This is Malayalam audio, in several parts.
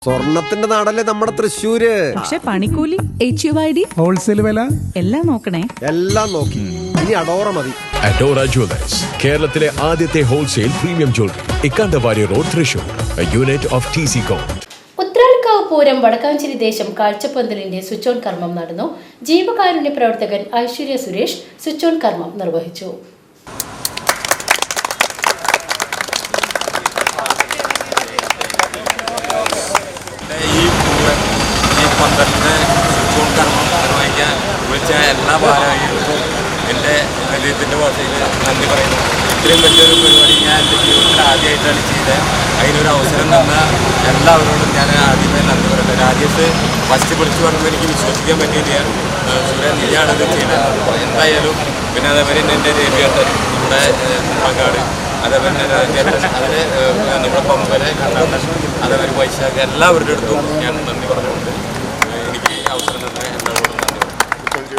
സ്വർണത്തിന്റെ നാടല്ലേ നമ്മുടെ തൃശ്ശൂര്. പക്ഷെ പണിക്കൂലി, HUID, ഹോൾസെയിൽ വില എല്ലാം നോക്കണേ. എല്ലാം നോക്കി. ഇനി അഡോറ മതി. അഡോറ ജുവലേഴ്സ്, കേരളത്തിലെ ആദ്യത്തെ wholesale premium jewellery, Ikkandavari road, Thrissur, unit of TC Gold. Uthralikavu Pooram Vadakkanchery ദേശം കാഴ്ചപ്പന്തലിന്റെ സ്വിച്ച് ഓൺ കർമ്മം നടന്നു. ജീവകാരുണ്യ പ്രവർത്തകൻ ഐശ്വര്യ സുരേഷ് സ്വിച്ച് ഓൺ കർമ്മം നിർവഹിച്ചു. പന്തലിൻ്റെ സ്വിച്ച് ഓൺ കർമ്മം നിർവഹിക്കാൻ വിളിച്ച എല്ലാ ഭാരവാഹികൾക്കും എൻ്റെ ഹൃദയത്തിൻ്റെ ഭാഷയിൽ നന്ദി പറയുന്നു. ഇത്രയും വലിയൊരു പരിപാടി ഞാൻ എൻ്റെ ജീവിതത്തിൽ ആദ്യമായിട്ടാണ് ചെയ്തത്. അതിനൊരു അവസരം തന്ന എല്ലാവരോടും ഞാൻ ആദ്യമേ നന്ദി പറയുന്നത്. രാജേഷ് ഫസ്റ്റ് വിളിച്ച് പറയുമ്പോൾ എനിക്ക് വിശ്വസിക്കാൻ പറ്റിയില്ല. സൂര്യ നീയാണിത് ചെയ്തത് എന്തായാലും. പിന്നെ അതേപോലെ എൻ്റെ രവിയേട്ടൻ, നമ്മുടെ കുമ്പങ്ങാട്, അതേപോലെ രാജേട്ടൻ, അതിന് നമ്മുടെ പമ്പല കണ്ണാട്ടൻ, അതേപോലെ വൈശാഖ്, എല്ലാവരുടെ അടുത്തും ഞാൻ നന്ദി പറഞ്ഞുകൊണ്ട് എനിക്ക് അവസരം തന്നെ എല്ലാവരോടും നന്ദി പറഞ്ഞു.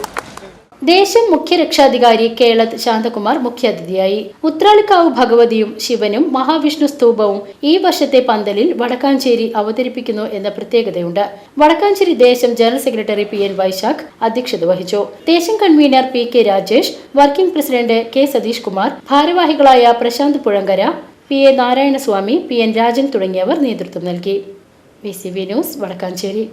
ദേശം മുഖ്യ രക്ഷാധികാരി കേളത്ത് ശാന്തകുമാർ മുഖ്യാതിഥിയായി. ഉത്രാളിക്കാവ് ഭഗവതിയും ശിവനും മഹാവിഷ്ണു സ്തൂപവും ഈ വർഷത്തെ പന്തലിൽ വടക്കാഞ്ചേരി അവതരിപ്പിക്കുന്നു എന്ന പ്രത്യേകതയുണ്ട്. വടക്കാഞ്ചേരി ദേശം ജനറൽ സെക്രട്ടറി PN വൈശാഖ് അധ്യക്ഷത വഹിച്ചു. ദേശം convener PK Rajesh, working president K Satheesh Kumar, ഭാരവാഹികളായ പ്രശാന്ത് പുഴങ്കര, PA നാരായണസ്വാമി, PN രാജൻ തുടങ്ങിയവർ നേതൃത്വം നൽകി. VCV news, Vadakkanchery.